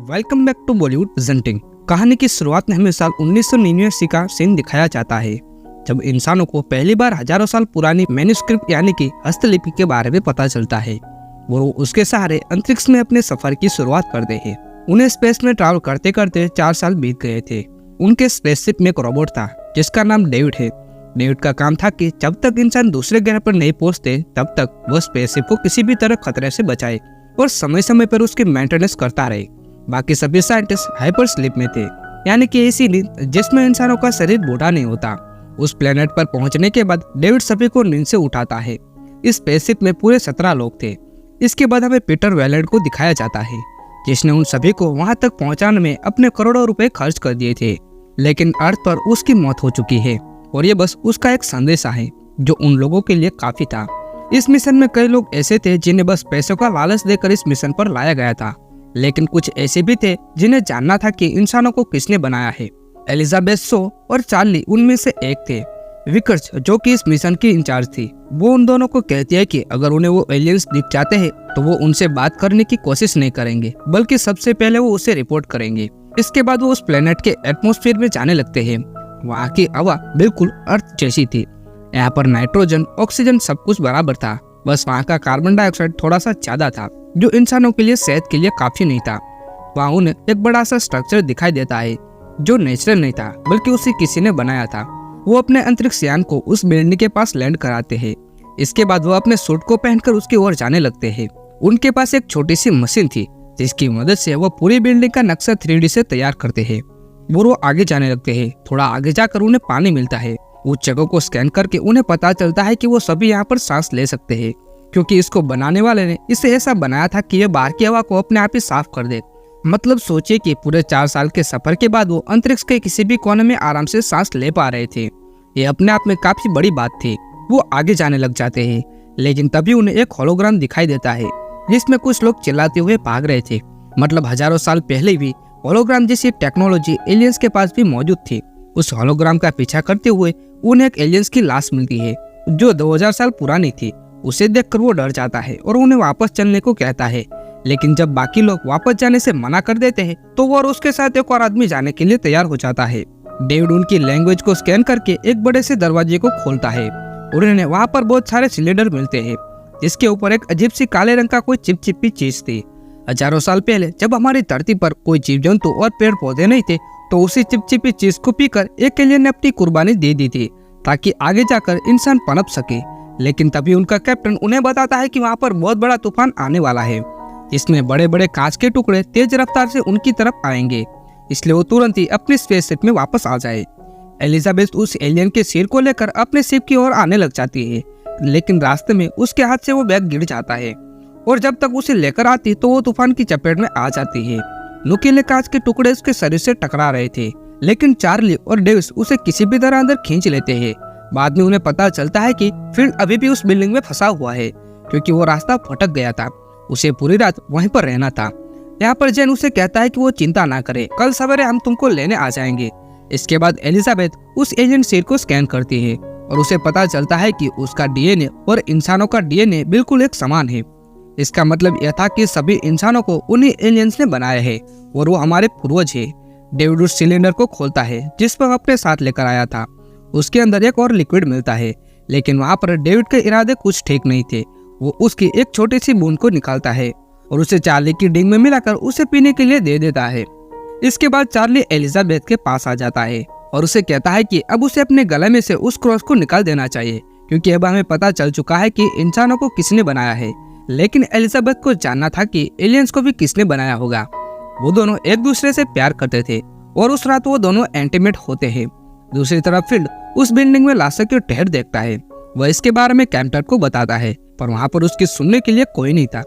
Welcome back to Bollywood presenting. कहानी की शुरुआत में हमें साल 1989 का सीन दिखाया जाता है, जब इंसानों को पहली बार हजारों साल पुरानी मैन्युस्क्रिप्ट यानी कि हस्तलिपि के बारे में पता चलता है। वो उसके सहारे अंतरिक्ष में अपने सफर की शुरुआत करते हैं। उन्हें स्पेस में ट्रैवल करते करते 4 साल बीत गए थे। उनके स्पेसशिप में एक रोबोट था जिसका नाम डेविड है। डेविड का काम था कि जब तक इंसान दूसरे ग्रह पर नहीं पहुंचते तब तक वो स्पेसशिप को किसी भी तरह खतरे से बचाए और समय समय पर उसकी मेंटेनेंस करता रहे। बाकी सभी साइंटिस्ट हाइपर स्लीप में थे, यानी कि ऐसी नींद जिसमें इंसानों का शरीर बूढ़ा नहीं होता। उस प्लेनेट पर पहुंचने के बाद डेविड सभी को नींद से उठाता है। इस स्पेसशिप में पूरे 17 लोग थे। इसके बाद हमें पीटर वेलेंट को दिखाया जाता है, जिसने उन सभी को वहां तक पहुंचाने में अपने करोड़ों रुपए खर्च कर दिए थे। लेकिन अर्थ पर उसकी मौत हो चुकी है और ये बस उसका एक संदेशा है जो उन लोगों के लिए काफी था। इस मिशन में कई लोग ऐसे थे जिन्हें बस पैसों का लालच देकर इस मिशन पर लाया गया था, लेकिन कुछ ऐसे भी थे जिन्हें जानना था कि इंसानों को किसने बनाया है। एलिजाबेथ शो और चार्ली उनमें से एक थे। विकर्स, जो कि इस मिशन की इंचार्ज थी, वो उन दोनों को कहती है कि अगर उन्हें वो एलियंस दिख जाते हैं तो वो उनसे बात करने की कोशिश नहीं करेंगे, बल्कि सबसे पहले वो उसे रिपोर्ट करेंगे। इसके बाद वो उस प्लेनेट के एटमॉस्फेयर में जाने लगते हैं। वहाँ की हवा बिल्कुल अर्थ जैसी थी। यहाँ पर नाइट्रोजन, ऑक्सीजन सब कुछ बराबर था, बस वहाँ का कार्बन डाइऑक्साइड थोड़ा सा ज्यादा था, जो इंसानों के लिए सेहत के लिए काफी नहीं था। वहाँ उन्हें एक बड़ा सा स्ट्रक्चर दिखाई देता है जो नेचुरल नहीं था, बल्कि उसे किसी ने बनाया था। वो अपने अंतरिक्ष यान को उस बिल्डिंग के पास लैंड कराते हैं। इसके बाद वो अपने सूट को पहनकर उसकी ओर जाने लगते हैं। उनके पास एक छोटी सी मशीन थी जिसकी मदद से वो पूरी बिल्डिंग का नक्शा 3D से तैयार करते हैं। वो आगे जाने लगते हैं। थोड़ा आगे जाकर उन्हें पानी मिलता है। उस जगह को स्कैन करके उन्हें पता चलता है कि वो सभी यहाँ पर सांस ले सकते हैं, क्योंकि इसको बनाने वाले ने इसे ऐसा बनाया था कि ये बाहर की हवा को अपने आप ही साफ कर दे। मतलब सोचिए कि पूरे 4 साल के सफर के बाद वो अंतरिक्ष के किसी भी कोने में आराम से सांस ले पा रहे थे। ये अपने आप में काफी बड़ी बात थी। वो आगे जाने लग जाते हैं, लेकिन तभी उन्हें एक होलोग्राम दिखाई देता है जिसमें कुछ लोग चिल्लाते हुए भाग रहे थे। मतलब हजारों साल पहले भी होलोग्राम जैसी टेक्नोलॉजी एलियंस के पास भी मौजूद थी। उस होलोग्राम का पीछा करते हुए उन्हें एक एलियंस की लाश मिलती है जो 2000 साल पुरानी थी। उसे देखकर वो डर जाता है और उन्हें वापस चलने को कहता है, लेकिन जब बाकी लोग वापस जाने से मना कर देते हैं तो वो और उसके साथ एक और आदमी जाने के लिए तैयार हो जाता है। डेविड उनकी लैंग्वेज को स्कैन करके एक बड़े से दरवाजे को खोलता है और उन्हें वहाँ पर बहुत सारे सिलेंडर मिलते हैं जिसके ऊपर एक अजीब सी काले रंग का कोई चिपचिपी चीज थी। हजारों साल पहले जब हमारी धरती पर कोई जीव जंतु और पेड़ पौधे नहीं थे तो उसी चिपचिपी चीज को पीकर एक एलियन ने अपनी कुर्बानी दे दी थी ताकि आगे जाकर इंसान पनप सके। लेकिन तभी उनका कैप्टन उन्हें बताता है कि वहाँ पर बहुत बड़ा तूफान आने वाला है, जिसमें बड़े बड़े कांच के टुकड़े तेज रफ्तार से उनकी तरफ आएंगे, इसलिए वो तुरंत ही अपने स्पेसशिप में वापस आ जाए। एलिजाबेथ उस एलियन के सिर को लेकर अपने शिप की ओर आने लग जाती है, लेकिन रास्ते में उसके हाथ से वो बैग गिर जाता है और जब तक उसे लेकर आती तो वो तूफान की चपेट में आ जाती है। नुकीले कांच के टुकड़े उसके शरीर से टकरा रहे थे, लेकिन चार्ली और डेविस उसे किसी भी तरह अंदर खींच लेते हैं। बाद में उन्हें पता चलता है कि फील्ड अभी भी उस बिल्डिंग में फंसा हुआ है, क्योंकि वो रास्ता भटक गया था। उसे पूरी रात वहीं पर रहना था। यहाँ पर जेन उसे कहता है कि वो चिंता ना करे, कल सवेरे हम तुमको लेने आ जाएंगे। इसके बाद एलिजाबेथ उस एलियन सिर को स्कैन करती है और उसे पता चलता है कि उसका डीएनए और इंसानों का डीएनए बिल्कुल एक समान है। इसका मतलब यह था कि सभी इंसानों को उन्हीं एलियंस ने बनाया है और वो हमारे पूर्वज है। डेविड उस सिलेंडर को खोलता है जिस पर अपने साथ लेकर आया था। उसके अंदर एक और लिक्विड मिलता है, लेकिन वहाँ पर डेविड के इरादे कुछ ठीक नहीं थे। वो उसकी एक छोटी सी बूंद को निकालता है और उसे चार्ली की डिंग में मिलाकर उसे पीने के लिए दे देता है। इसके बाद चार्ली एलिजाबेथ के पास आ जाता है और उसे कहता है कि अब उसे अपने गले में से उस क्रॉस को निकाल देना चाहिए, क्योंकि अब हमें पता चल चुका है कि इंसानों को किसने बनाया है। लेकिन एलिजाबेथ को जानना था कि एलियंस को भी किसने बनाया होगा। वो दोनों एक दूसरे से प्यार करते थे और उस रात वो दोनों इंटीमेट होते हैं। दूसरी तरफ फील्ड उस बिल्डिंग में लाशों की ढेर देखता है। वह इसके बारे में कैप्टन को बताता है, पर वहाँ पर उसकी सुनने के लिए कोई नहीं था।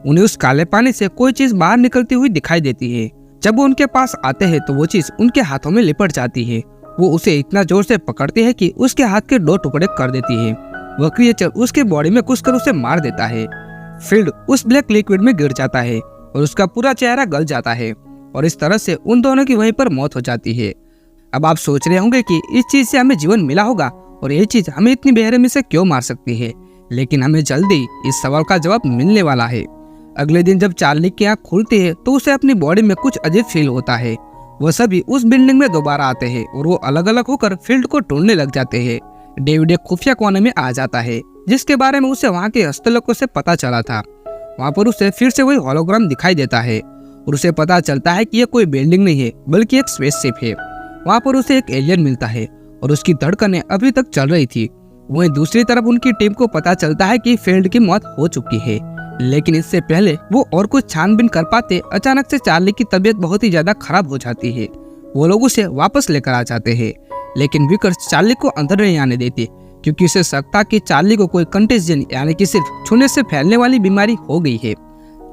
उन्हें उस काले पानी से कोई चीज बाहर निकलती हुई दिखाई देती है। जब वो उनके पास आते हैं तो वो चीज उनके हाथों में लिपट जाती है। वो उसे इतना जोर से पकड़ती है कि उसके हाथ के 2 टुकड़े कर देती है। वह क्रिएचर उसके बॉडी में घुसकर उसे मार देता है। फील्ड उस ब्लैक लिक्विड में गिर जाता है और उसका पूरा चेहरा गल जाता है और इस तरह से उन दोनों की वहीं पर मौत हो जाती है। अब आप सोच रहे होंगे कि इस चीज से हमें जीवन मिला होगा और ये चीज हमें इतनी बेरहमी से क्यों मार सकती है, लेकिन हमें जल्दी इस सवाल का जवाब मिलने वाला है। अगले दिन जब चार्ली की आँख खुलती है तो उसे अपनी बॉडी में कुछ अजीब फील होता है। वह सभी उस बिल्डिंग में दोबारा आते हैं और वो अलग अलग होकर फील्ड को ढूंढने लग जाते हैं। डेविड एक खुफिया कोने में आ जाता है जिसके बारे में उसे वहाँ के हस्तलेखों से पता चला था। वहाँ पर उसे फिर से वही होलोग्राम दिखाई देता है और उसे पता चलता है कि यह कोई बिल्डिंग नहीं है बल्कि एक स्पेसशिप है। वहाँ पर उसे एक एलियन मिलता है और उसकी धड़कनें अभी तक चल रही थी। वहीं दूसरी तरफ उनकी टीम को पता चलता है कि फील्ड की मौत हो चुकी है, लेकिन इससे पहले वो और कुछ छानबीन कर पाते अचानक से चार्ली की तबीयत बहुत ही ज्यादा खराब हो जाती है। वो लोग उसे वापस लेकर आ जाते हैं, लेकिन विकर्स चार्ली को अंदर नहीं आने देते क्योंकि उसे शक था कि चार्ली को कोई कंटेजियन यानी कि सिर्फ छूने से फैलने वाली बीमारी हो गई है।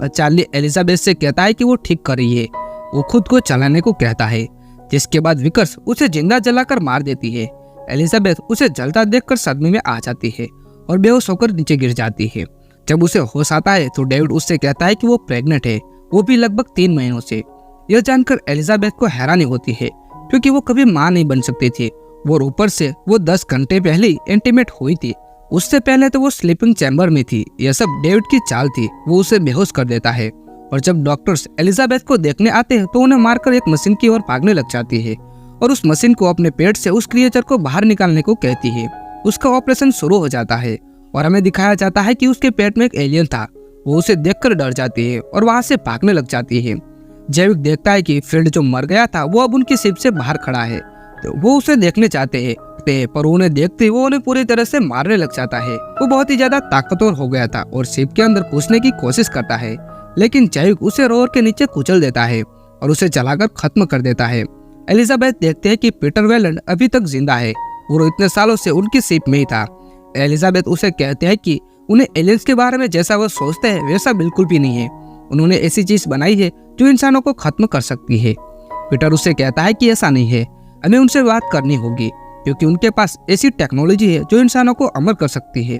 चार्ली एलिजाबेथ से कहता है कि वो ठीक कर रही है। वो खुद को चलाने को कहता है, जिसके बाद विकर्स उसे जिंदा जलाकर मार देती है। एलिजाबेथ उसे जलता देखकर सदमे में आ जाती है और बेहोश होकर नीचे गिर जाती है। जब उसे होश आता है तो डेविड उससे कहता है कि वो प्रेग्नेंट है, वो भी लगभग 3 महीनों से। यह जानकर एलिजाबेथ को हैरानी होती है क्योंकि वो कभी मां नहीं बन सकती थी और ऊपर से वो 10 घंटे पहले ही इंटीमेट हुई थी। उससे पहले तो वो स्लीपिंग चैम्बर में थी। यह सब डेविड की चाल थी। वो उसे बेहोश कर देता है और जब डॉक्टर्स एलिजाबेथ को देखने आते हैं तो उन्हें मारकर एक मशीन की ओर भागने लग जाती है और उस मशीन को अपने पेट से उस क्रिएचर को बाहर निकालने को कहती है। उसका ऑपरेशन शुरू हो जाता है और हमें दिखाया जाता है कि उसके पेट में एक एलियन था। वो उसे देखकर डर जाती है और वहां से भागने लग जाती है। जैविक देखता है कि फील्ड जो मर गया था वो अब उनकी शिप से बाहर खड़ा है, तो वो उसे देखने चाहते हैं, पर उन्हें देखते वो उन्हें पूरी तरह से मारने लग जाता है। वो बहुत ही ज्यादा ताकतवर हो गया था और शिप के अंदर घुसने की कोशिश करता है, लेकिन जैविक उसे रोर के नीचे कुचल देता है और उसे जलाकर खत्म कर देता है। एलिजाबेथ देखते हैं कि पीटर वेलैंड अभी तक जिंदा है और इतने सालों से उनकी शिप में ही था। एलिजाबेथ उसे कहते हैं कि उन्हें एलियंस के बारे में जैसा वो सोचते हैं वैसा बिल्कुल भी नहीं है। उन्होंने ऐसी चीज बनाई है जो इंसानों को खत्म कर सकती है। पीटर उसे कहता है कि ऐसा नहीं है, हमें उनसे बात करनी होगी क्योंकि उनके पास ऐसी टेक्नोलॉजी है जो इंसानों को अमर कर सकती है।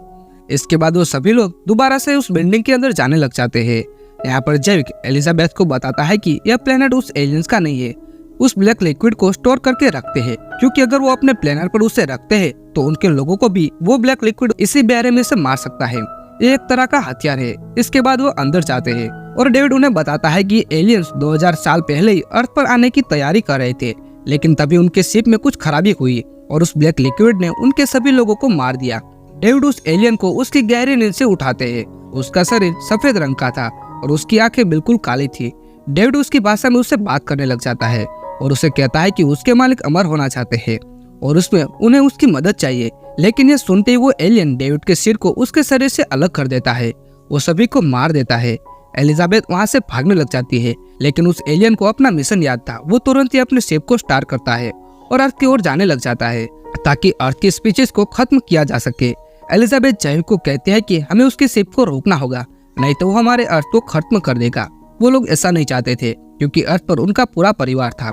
इसके बाद वो सभी लोग दोबारा से उस बिल्डिंग के अंदर जाने लग जाते हैं। यहाँ पर जैविक एलिजाबेथ को बताता है कि यह प्लेनेट उस एलियंस का नहीं है, उस ब्लैक लिक्विड को स्टोर करके रखते हैं क्योंकि अगर वो अपने प्लेनेट पर उसे रखते हैं तो उनके लोगों को भी वो ब्लैक लिक्विड इसी बैरे में से मार सकता है। ये एक तरह का हथियार है। इसके बाद वो अंदर जाते हैं और डेविड उन्हें बताता है कि एलियंस 2000 साल पहले ही अर्थ पर आने की तैयारी कर रहे थे, लेकिन तभी उनके शिप में कुछ खराबी हुई और उस ब्लैक लिक्विड ने उनके सभी लोगों को मार दिया। डेविड उस एलियन को उसकी गहरी नींद से उठाते हैं। उसका शरीर सफेद रंग का था और उसकी आंखें बिल्कुल काली थी। डेविड उसकी भाषा में उससे बात करने लग जाता है और उसे कहता है कि उसके मालिक अमर होना चाहते हैं और उसमें उन्हें उसकी मदद चाहिए। लेकिन यह सुनते ही वो एलियन डेविड के सिर को उसके शरीर से अलग कर देता है। वो सभी को मार देता है। एलिजाबेथ वहां से भागने लग जाती है, लेकिन उस एलियन को अपना मिशन याद था। वो तुरंत ही अपने शिप को स्टार्ट करता है और अर्थ की ओर जाने लग जाता है ताकि अर्थ की स्पीशीज को खत्म किया जा सके। एलिजाबेथ जैविक को कहती है कि हमें उसके शिप को रोकना होगा, नहीं तो वो हमारे अर्थ को खत्म कर देगा। वो लोग ऐसा नहीं चाहते थे क्योंकि अर्थ पर उनका पूरा परिवार था,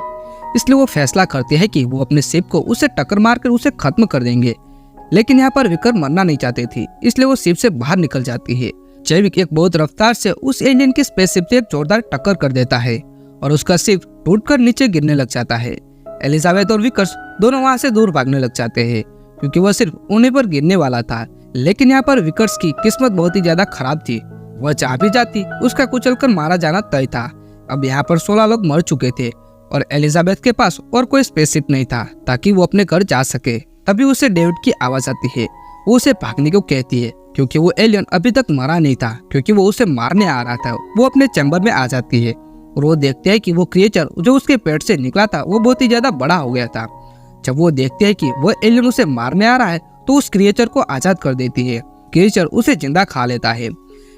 इसलिए वो फैसला करते हैं कि वो अपने शिप को उसे टक्कर मारकर उसे खत्म कर देंगे। लेकिन यहाँ पर विक्रम मरना नहीं चाहते थे, इसलिए वो शिप से बाहर निकल जाती है। जैविक एक बहुत रफ्तार से उस एलियन की स्पेसशिप से एक जोरदार टक्कर कर देता है और उसका शिप टूटकर नीचे गिरने लग जाता है। एलिजाबेथ और विकर्स दोनों वहां से दूर भागने लग जाते हैं क्योंकि वह सिर्फ उन्हीं पर गिरने वाला था। लेकिन यहाँ पर विकर्स की किस्मत बहुत ही ज्यादा खराब थी। वह चाह भी जाती, उसका कुचलकर मारा जाना तय था। अब यहाँ पर 16 लोग मर चुके थे और एलिजाबेथ के पास और कोई स्पेसशिप नहीं था ताकि वो अपने घर जा सके। तभी उसे डेविड की आवाज आती है। वो उसे भागने को कहती है क्योंकि वो एलियन अभी तक मरा नहीं था, क्योंकि वो उसे मारने आ रहा था। वो अपने चैम्बर में आ जाती है और वो देखते हैं कि वो क्रिएचर जो उसके पेट से निकला था वो बहुत ही ज्यादा बड़ा हो गया था। जब वो देखते हैं कि वो एलियन उसे मारने आ रहा है तो उस क्रिएचर को आजाद कर देती है। क्रिएचर उसे जिंदा खा लेता है।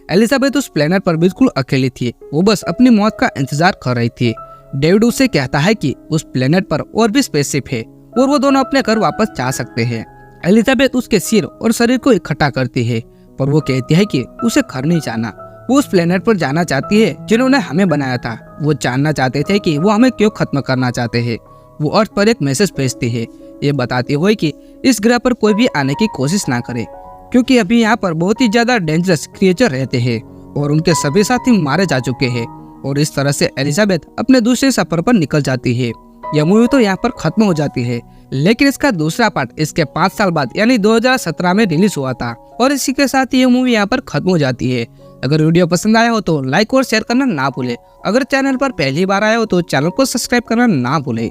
एलिजाबेथ उस प्लेनेट पर बिल्कुल अकेली थी। वो बस अपनी मौत का इंतजार कर रही थी। डेविड उसे कहता है कि उस प्लेनेट पर और भी स्पेसशिप है और वो दोनों अपने घर वापस जा सकते हैं। एलिजाबेथ उसके सिर और शरीर को इकट्ठा करती है, पर वो कहती है कि उसे घर नहीं जाना। वो उस प्लेनेट पर जाना चाहती है जिन्होंने हमें बनाया था। वो जानना चाहते थे कि वो हमें क्यों खत्म करना चाहते हैं। वो अर्थ पर एक मैसेज भेजती है, ये बताते हुए कि इस ग्रह पर कोई भी आने की कोशिश ना करे, क्योंकि अभी यहाँ पर बहुत ही ज्यादा डेंजरस क्रिएचर रहते हैं और उनके सभी साथी मारे जा चुके हैं। और इस तरह से एलिजाबेथ अपने दूसरे सफर पर निकल जाती है। यह मूवी तो यहाँ पर खत्म हो जाती है, लेकिन इसका दूसरा पार्ट इसके 5 साल बाद यानी 2017 में रिलीज हुआ था और इसी के साथ ये मूवी यहाँ पर खत्म हो जाती है। अगर वीडियो पसंद आया हो तो लाइक और शेयर करना ना भूले। अगर चैनल पर पहली बार आए हो तो चैनल को सब्सक्राइब करना ना भूले।